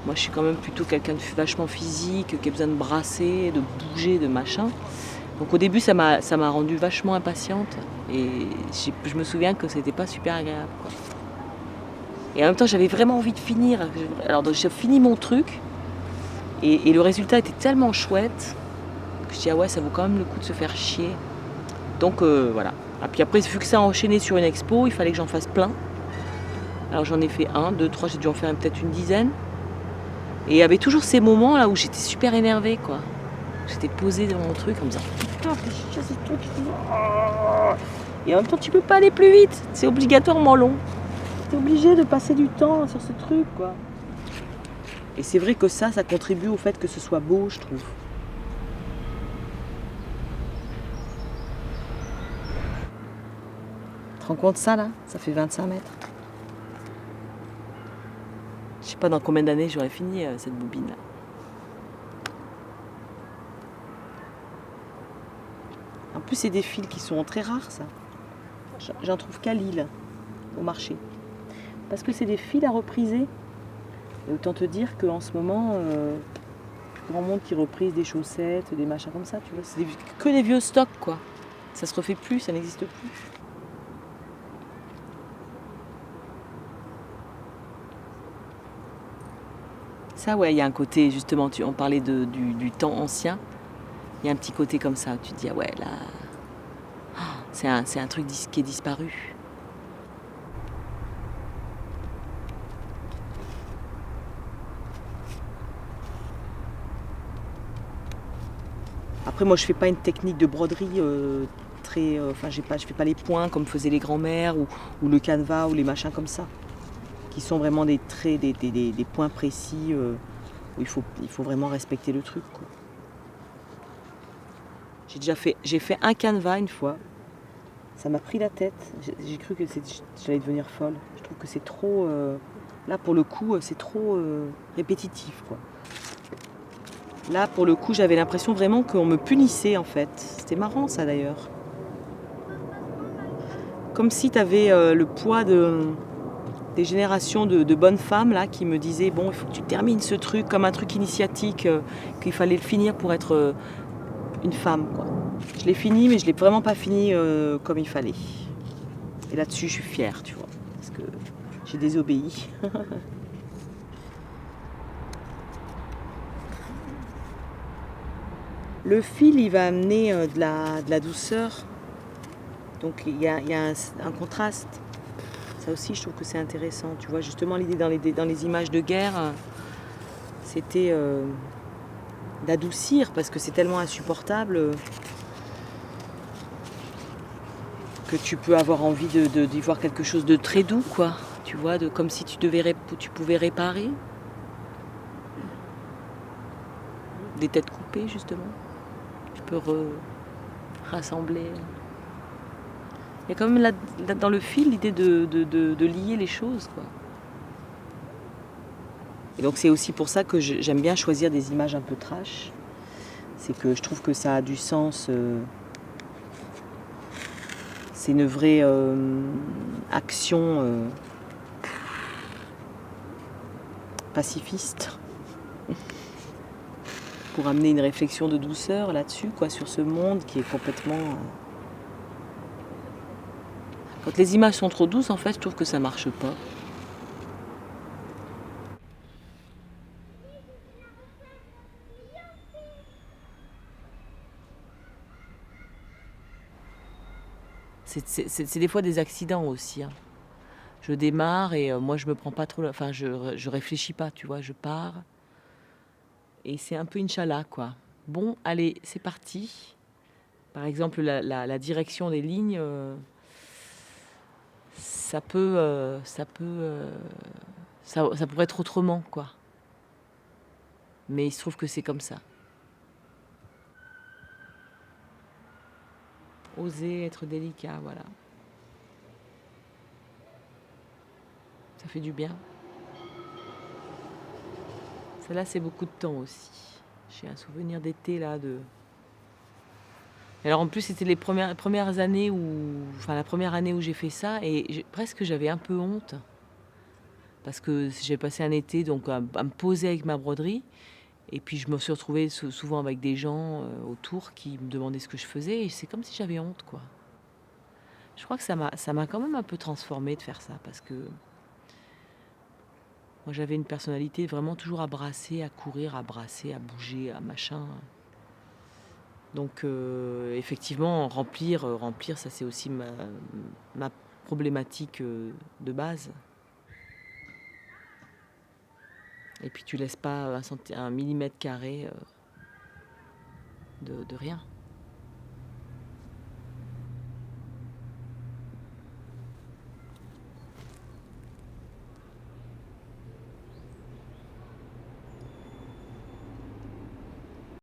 Moi, je suis quand même plutôt quelqu'un de vachement physique, qui a besoin de brasser, de bouger, de machin. Donc au début, ça m'a rendue vachement impatiente. Et je me souviens que c'était pas super agréable, quoi. Et en même temps, j'avais vraiment envie de finir. Alors donc, j'ai fini mon truc. Et le résultat était tellement chouette que je dis, ah ouais, ça vaut quand même le coup de se faire chier. Donc voilà. Et puis après, vu que ça a enchaîné sur une expo, il fallait que j'en fasse plein. Alors j'en ai fait 1, 2, 3, j'ai dû en faire peut-être une dizaine. Et il y avait toujours ces moments là où j'étais super énervée, quoi. J'étais posée devant mon truc en me disant, putain, fais chier ce truc. Et en même temps, tu peux pas aller plus vite. C'est obligatoirement long. T'es obligé de passer du temps sur ce truc, quoi. Et c'est vrai que ça contribue au fait que ce soit beau, je trouve. Tu te rends compte ça, là? Ça fait 25 mètres. Je sais pas dans combien d'années j'aurais fini cette bobine-là. En plus, c'est des fils qui sont très rares, ça. J'en trouve qu'à Lille, au marché. Parce que c'est des fils à repriser. Et autant te dire qu'en ce moment, plus grand monde qui reprise des chaussettes, des machins comme ça, tu vois. C'est que des vieux stocks, quoi. Ça se refait plus, ça n'existe plus. Ça, ouais, il y a un côté, justement, on parlait du temps ancien. Il y a un petit côté comme ça, où tu te dis, ah ouais, là, c'est un truc qui est disparu. Après, moi, je fais pas une technique de broderie très... Enfin, je fais pas les points comme faisaient les grands-mères ou le canevas ou les machins comme ça. Qui sont vraiment des traits, des points précis où il faut vraiment respecter le truc, quoi. J'ai fait un canevas une fois. Ça m'a pris la tête. J'ai cru que j'allais devenir folle. Je trouve que c'est trop... là, pour le coup, c'est trop répétitif, quoi. Là, pour le coup, j'avais l'impression vraiment qu'on me punissait, en fait. C'était marrant, ça, d'ailleurs. Comme si tu avais le poids des générations de bonnes femmes, là, qui me disaient, bon, il faut que tu termines ce truc comme un truc initiatique, qu'il fallait le finir pour être une femme, quoi. Je l'ai fini, mais je l'ai vraiment pas fini comme il fallait. Et là-dessus, je suis fière, tu vois, parce que j'ai désobéi. Le fil, il va amener de la douceur. Donc il y a un contraste. Ça aussi, je trouve que c'est intéressant. Tu vois, justement, l'idée dans les images de guerre, c'était d'adoucir, parce que c'est tellement insupportable que tu peux avoir envie d'y voir quelque chose de très doux, quoi. Tu vois, comme si tu pouvais réparer des têtes coupées, justement. Tu peux rassembler. Il y a quand même là, dans le fil l'idée de lier les choses, quoi. Et donc c'est aussi pour ça que j'aime bien choisir des images un peu trash. C'est que je trouve que ça a du sens. C'est une vraie action pacifiste pour amener une réflexion de douceur là-dessus, quoi, sur ce monde qui est complètement... Quand les images sont trop douces, en fait, je trouve que ça marche pas. C'est des fois des accidents aussi, hein. Je démarre et moi je me prends pas trop... Enfin, je réfléchis pas, tu vois, je pars. Et c'est un peu Inch'Allah, quoi. Bon, allez, c'est parti. Par exemple, la direction des lignes, ça pourrait être autrement, quoi. Mais il se trouve que c'est comme ça. Oser être délicat, voilà. Ça fait du bien. Celle-là, c'est beaucoup de temps aussi. J'ai un souvenir d'été, là, de... Alors en plus, c'était les premières années où... Enfin, la première année où j'ai fait ça, et presque j'avais un peu honte. Parce que j'ai passé un été donc à me poser avec ma broderie. Et puis je me suis retrouvée souvent avec des gens autour qui me demandaient ce que je faisais. Et c'est comme si j'avais honte, quoi. Je crois que ça m'a quand même un peu transformée de faire ça. Parce que moi, j'avais une personnalité vraiment toujours à brasser, à courir, à brasser, à bouger, à machin. Donc effectivement, remplir, ça c'est aussi ma problématique de base. Et puis tu laisses pas un millimètre carré de rien.